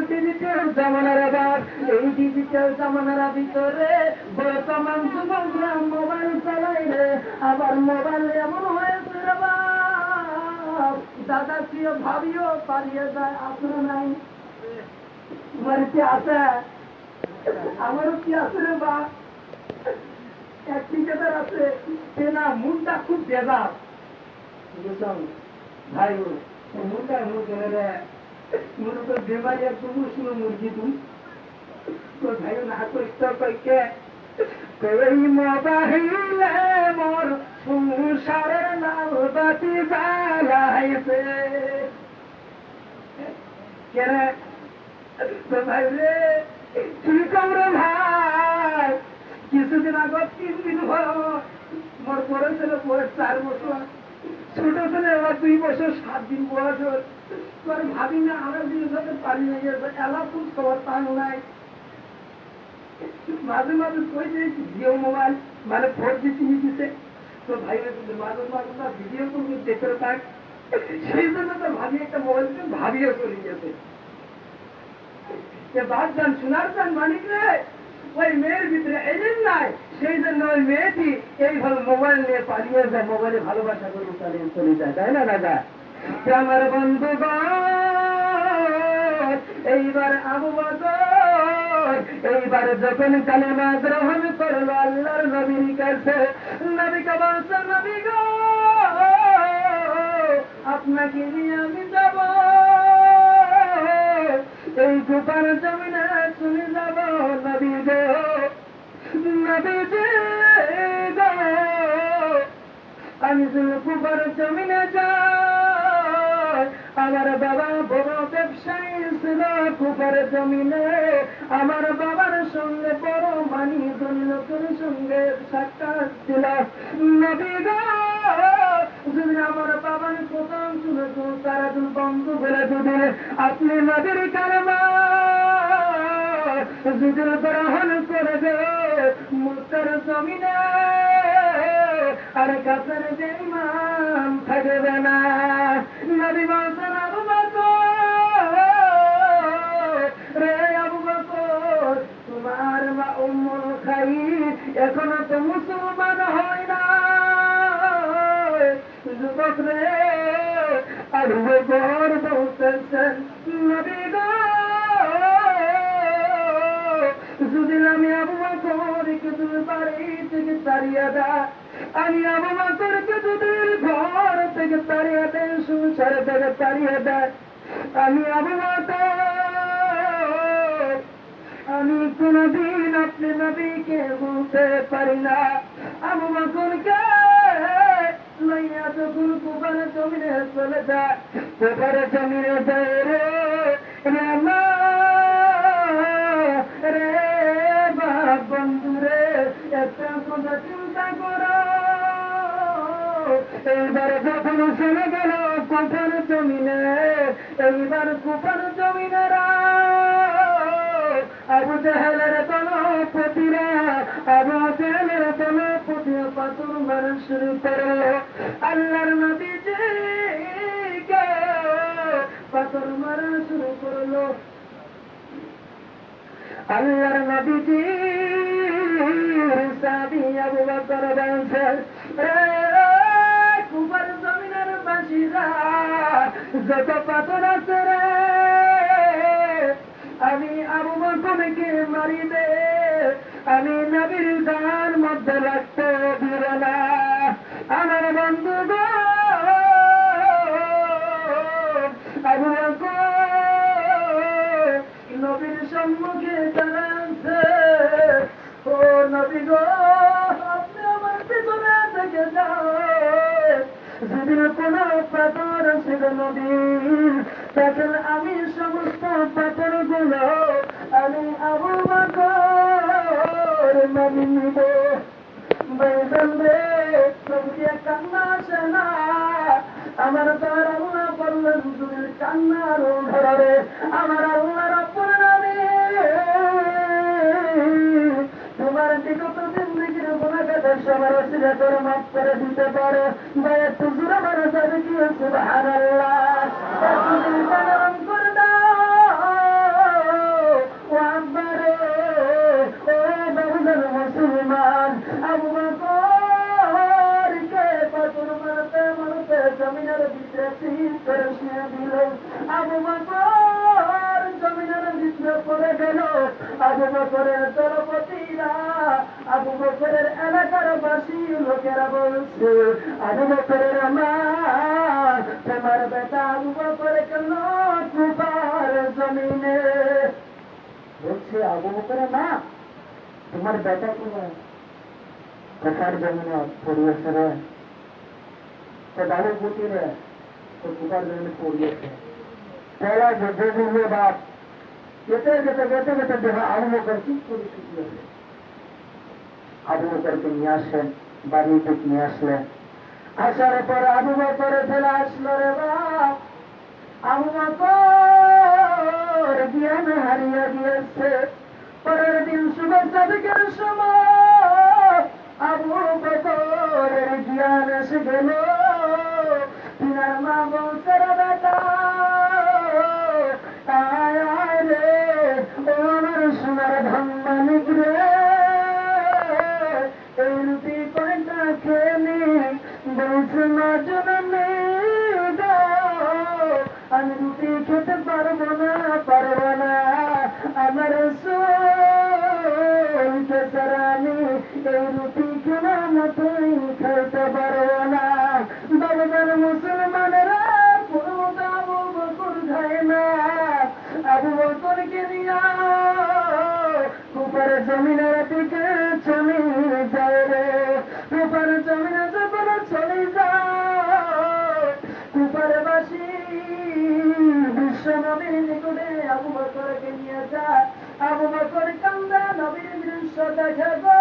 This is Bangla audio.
ডিজিটাল জামানার আবার এই ডিজিটাল জামানার ভিতরে বর্তমান যুবকরা মোবাইল চালায় রে, আবার মোবাইল এমন হয়েছে রে বাপ, দাদা প্রিয় ভাবিও পালিয়ে যায়। আসলে নাই তোমার কি আছে? আমারও কি আছে রে বাপ, এক ঠিকাদার আছে সে না মনটা খুব বেজার বুঝলাম ভাই, মনটা এমন করে রে মনে তো বেমারি একদম শুনো মুরগি তুই তো ভাই না করিস কইকে এই মোবাইলে মোর সংসারের লাল বাতি জ্বালাইছে কেরে তো ভাই রে তুই কমরে ভাই কিছুদিন আগে 3 দিন হলো মোর বড় ছেলে বয়স 4 বছর, ছোট ছেলে এবার 2 বছর 7 দিন বয়স। তোর ভাবি না আমার দিন সাথে পালিয়ে গেছে, এলা তুই সবার টান নাই। মাঝে মাঝে কই যে জিও মোবাইল মানে 4G কিনে দিছে, তো ভাই মাঝে মাঝে না ভিডিও করে দেখতে থাক, সেই জন্য তো ভাবি একটা মোবাইল ভাবিও চলে গেছে। বাদ গান শোনার গান মানিক রে ওই মেয়ের ভিতরে এলেন নাই, সেই জন্য ওই মেয়েটি এইভাবে মোবাইল নিয়ে পালিয়ে যায়, মোবাইলে ভালোবাসা করে চালিয়ে চলে যায়, তাই না দাদা? আমার বন্ধুগণ এইবার আবু বকর এইবার যখন কালেমা গ্রহণ করলো আল্লাহর নবীর কাছে, নবীকে বলছে নবী গো আপনাকে নিয়ে আমি যাব এই কুপার জমিনে চলে যাব নবী গো, নবীজি গো আমি কুপার জমিনে যাই। আমার বাবা বড় ব্যবসায়ী ছিল কুপার জমিনে, আমার বাবার সঙ্গে বড় মানি দুই লোকের সঙ্গে সাক্ষাৎ ছিল। নবী গো যদি আমার বাবার প্রথম শুনে তারা বন্ধ করে দিবে, আপনি নবীর কালেমা যদি গ্রহণ করবে মুক্তার জমিনে আর কাছের যে ইমান থাকবে না। নবী বলছেন আবু বকর রে আবু বকর তোমার মা উম্মুল খাইর এখনো তো মুসলমান হয় না। যুবক রে আবু বকর বলতেছেন নবী গো যদি আমি আবু বকরকে তুমি বাড়ি থেকে তাড়িয়ে দাও, আমি আবু বকরকে যদি ঘর থেকে তাড়িয়ে দেয়, সংসার থেকে তাড়িয়ে দেয়, আমি আবু বকর আমি কোনদিন আপনি নবীকে বলতে পারি না। আবু বকরকে লইয়া যখন কুপার জমিনে চলে যায়, কুপার জমিনে যায় রে রে বাপ বন্ধু রে একটা কথা চিন্তা করো, এইবার যখন চলে গেল কুপার জমিনে, এইবার কুপার জমিনেরা আবু জাহেলের দলপতিরা আবু জাহেলের দলপতি পাথর মারা শুরু করলো আল্লাহর নবীজিকে, পাথর মারা শুরু করলো। আল্লাহর নবীজি সাহাবী আবু বকর বলছেন কুপার জমিনের বাসীরা যত পাথর আছে রে আমি আবু বকরকে মারি দে, আমি নবীর গান মধ্যে রাখতে দিব না। আমার বন্ধু গো আবু বকর নবীর সম্মুখে দাঁড়াচ্ছে, ও নবী গো আপনি আমার পিছনে থেকে যান, যদি কোন পাথর ছিল নবীর তখন আমি সমস্ত পাথর গুলো আমি আবু বকর মানি নিব। কান্না আসে না, আমার তার আল্লাহ বললেন যদি কান্নার ধরে আমার আল্লাহ রাব্বুল আলামিন তোমার বিগত জিন্দেগির গুনাহগার সবার ওসিলা করে মাফ করে দিতে পারে। ভাই একটু জোরে বলা যাবে কি সুবহানাল্লাহ, একটু দিলটা নরম করে দাও। আবু বকর জমিনের ভিতরে পড়ে গেল। আবু বকরের দলপতিরা, আবু বকরের এলাকার বাসী লোকেরা বলছে, আবু বকরের মা, তোমার বেটা আবু বকর কেন কুফার জমিনে? বলছে আবু বকরের মা, তোমার বেটা কোথায়? কুফার জমিনে পড়িয়েছে রে। তো বাবু পুতি রে, তো কুফার জমিনে পড়িয়েছে। পড়া যুদ্ধে যুদ্ধে বাপ যেতে যেতে যেতে যেতে দেখো আবু বকর কি করে শুকিয়েছে। আবু বকরকে নিয়ে আসেন, বাড়িতে নিয়ে আসলেন। আসার পরে আবু বকরের ছেলে আসলো রে বাপ। আবু বকর জ্ঞান হারিয়ে গিয়েছে। পরের দিন শুভেচ্ছা দিকের সময় আবু বকরের জ্ঞান এসে গেল। তিনার মা বলছে রে বেটা, আয় আয় রে, ও আমার সোনার ধান মানিক রে, এই রুটি কয়টা খেয়ে নি? বলছে মা জননী গো, আমি রুটি খেতে পারবো না, পারবো না, আমার সোলকে ছাড়া আমি এই রুটি কেনা মতোই খেতে পারবো না। বাবার মুসলমানেরা কোনো মতো আবু বকর খায় না। আবু বকরকে নিয়ে কুফার জমিনের দিকে চলে যায় রে। কুফার জমিনে যখন চলে যায়, কুফার বাসী বিশ্ব নবীর নিকটে আবু বকরকে নিয়ে যায়। আবু বকর কান্দা, নবীর দৃশ্য দেখে গো।